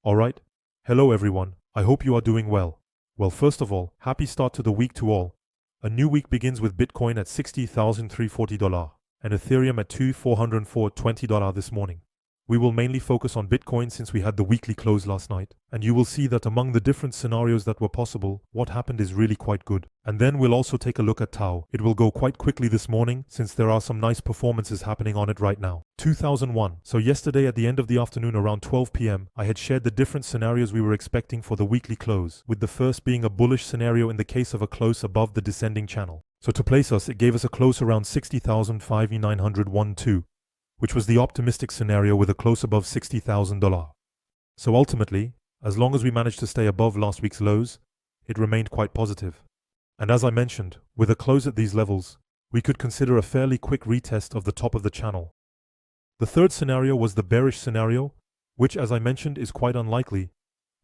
Alright. Hello everyone, I hope you are doing well. Well, first of all, happy start to the week to all. A new week begins with Bitcoin at $60,340 and Ethereum at $2,420 this morning. We will mainly focus on Bitcoin since we had the weekly close last night, and you will see that among the different scenarios that were possible, what happened is really quite good. And then we'll also take a look at TAO. It will go quite quickly this morning since there are some nice performances happening on it right now. 2001. So yesterday at the end of the afternoon around 12 p.m, I had shared the different scenarios we were expecting for the weekly close, with the first being a bullish scenario in the case of a close above the descending channel. So to place us, it gave us a close around 60,901.2. which was the optimistic scenario with a close above $60,000. So ultimately, as long as we managed to stay above last week's lows, it remained quite positive. And as I mentioned, with a close at these levels, we could consider a fairly quick retest of the top of the channel. The third scenario was the bearish scenario, which as I mentioned is quite unlikely,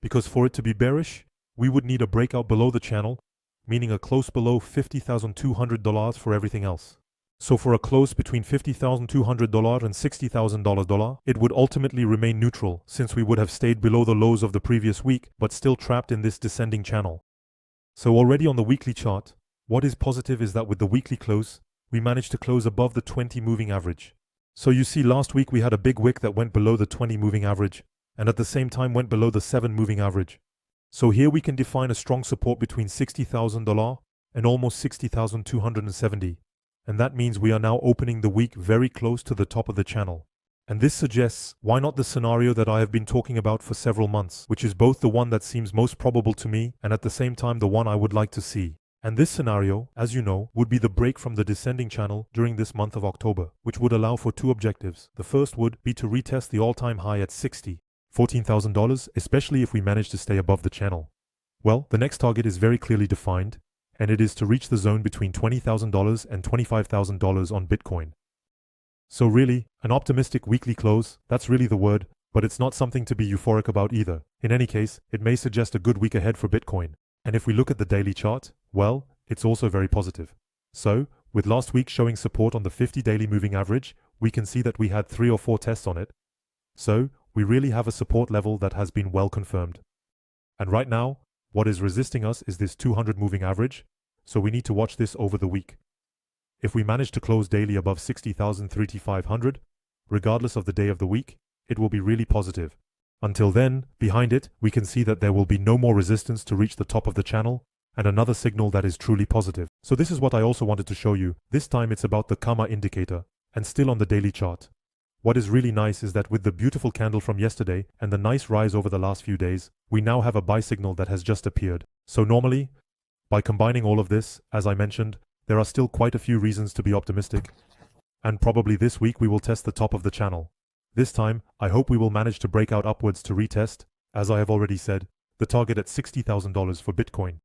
because for it to be bearish, we would need a breakout below the channel, meaning a close below $50,200 for everything else. So for a close between $50,200 and $60,000, it would ultimately remain neutral since we would have stayed below the lows of the previous week but still trapped in this descending channel. So already on the weekly chart, what is positive is that with the weekly close, we managed to close above the 20 moving average. So you see last week we had a big wick that went below the 20 moving average and at the same time went below the 7 moving average. So here we can define a strong support between $60,000 and almost $60,270. And that means we are now opening the week very close to the top of the channel. And this suggests, why not the scenario that I have been talking about for several months, which is both the one that seems most probable to me and at the same time the one I would like to see. And this scenario, as you know, would be the break from the descending channel during this month of October, which would allow for two objectives. The first would be to retest the all-time high at $14,000, especially if we manage to stay above the channel. Well, the next target is very clearly defined, and it is to reach the zone between $20,000 and $25,000 on Bitcoin. So really, an optimistic weekly close, that's really the word, but it's not something to be euphoric about either. In any case, it may suggest a good week ahead for Bitcoin. And if we look at the daily chart, well, it's also very positive. So, with last week showing support on the 50 daily moving average, we can see that we had 3 or 4 tests on it. So, we really have a support level that has been well confirmed. And right now, what is resisting us is this 200 moving average, so we need to watch this over the week. If we manage to close daily above 60,350, regardless of the day of the week, it will be really positive. Until then, behind it, we can see that there will be no more resistance to reach the top of the channel, and another signal that is truly positive. So this is what I also wanted to show you. This time it's about the Kamma indicator, and still on the daily chart. What is really nice is that with the beautiful candle from yesterday and the nice rise over the last few days, we now have a buy signal that has just appeared. So normally, by combining all of this, as I mentioned, there are still quite a few reasons to be optimistic. And probably this week we will test the top of the channel. This time, I hope we will manage to break out upwards to retest, as I have already said, the target at $60,000 for Bitcoin.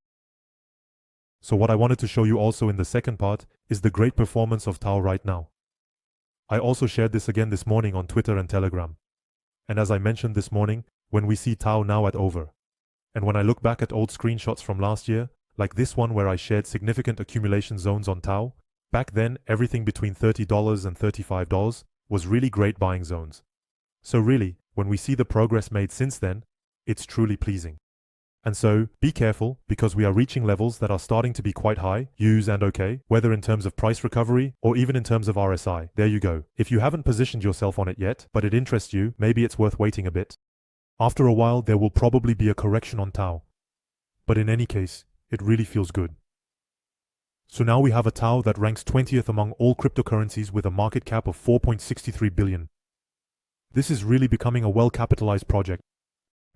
So what I wanted to show you also in the second part is the great performance of TAO right now. I also shared this again this morning on Twitter and Telegram. And as I mentioned this morning, when we see TAO now at over. And when I look back at old screenshots from last year, like this one where I shared significant accumulation zones on TAO, back then everything between $30 and $35 was really great buying zones. So really, when we see the progress made since then, it's truly pleasing. And so, be careful, because we are reaching levels that are starting to be quite high, use and okay, whether in terms of price recovery or even in terms of RSI. There you go. If you haven't positioned yourself on it yet, but it interests you, maybe it's worth waiting a bit. After a while, there will probably be a correction on TAO. But in any case, it really feels good. So now we have a TAO that ranks 20th among all cryptocurrencies with a market cap of $4.63 billion. This is really becoming a well-capitalized project.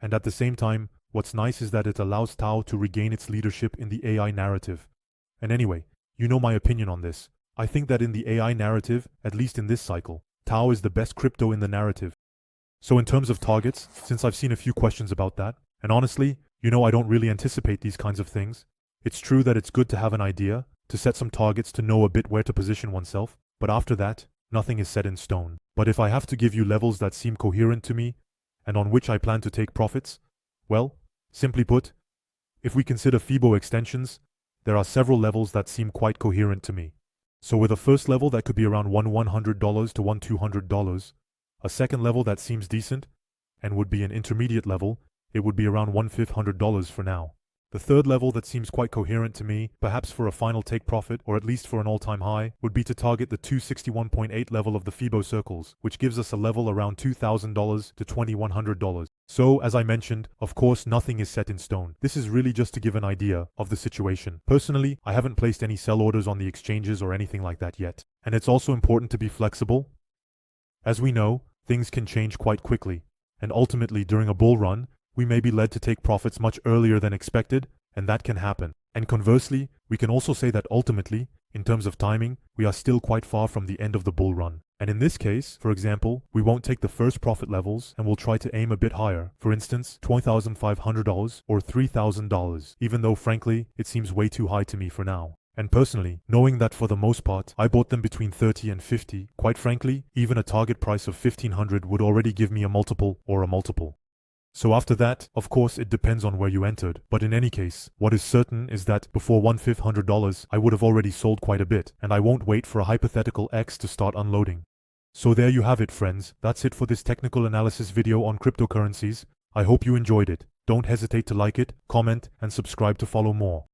And at the same time, what's nice is that it allows TAO to regain its leadership in the AI narrative. And anyway, you know my opinion on this. I think that in the AI narrative, at least in this cycle, TAO is the best crypto in the narrative. So in terms of targets, since I've seen a few questions about that, and honestly, you know I don't really anticipate these kinds of things. It's true that it's good to have an idea, to set some targets to know a bit where to position oneself, but after that, nothing is set in stone. But if I have to give you levels that seem coherent to me, and on which I plan to take profits, well, simply put, if we consider FIBO extensions, there are several levels that seem quite coherent to me. So with a first level that could be around $100 to $200, a second level that seems decent, and would be an intermediate level, it would be around $1,500 for now. The third level that seems quite coherent to me, perhaps for a final take profit or at least for an all-time high, would be to target the 261.8 level of the Fibo circles, which gives us a level around $2,000 to $2,100. So, as I mentioned, of course nothing is set in stone. This is really just to give an idea of the situation. Personally, I haven't placed any sell orders on the exchanges or anything like that yet. And it's also important to be flexible. As we know, things can change quite quickly, and ultimately during a bull run, we may be led to take profits much earlier than expected, and that can happen. And conversely, we can also say that ultimately, in terms of timing, we are still quite far from the end of the bull run. And in this case, for example, we won't take the first profit levels and we'll try to aim a bit higher. For instance, $12,500 or $3,000, even though frankly, it seems way too high to me for now. And personally, knowing that for the most part, I bought them between 30 and 50, quite frankly, even a target price of 1,500 would already give me a multiple or a multiple. So after that, of course it depends on where you entered, but in any case, what is certain is that before $1,500 I would have already sold quite a bit, and I won't wait for a hypothetical X to start unloading. So there you have it friends, that's it for this technical analysis video on cryptocurrencies. I hope you enjoyed it. Don't hesitate to like it, comment, and subscribe to follow more.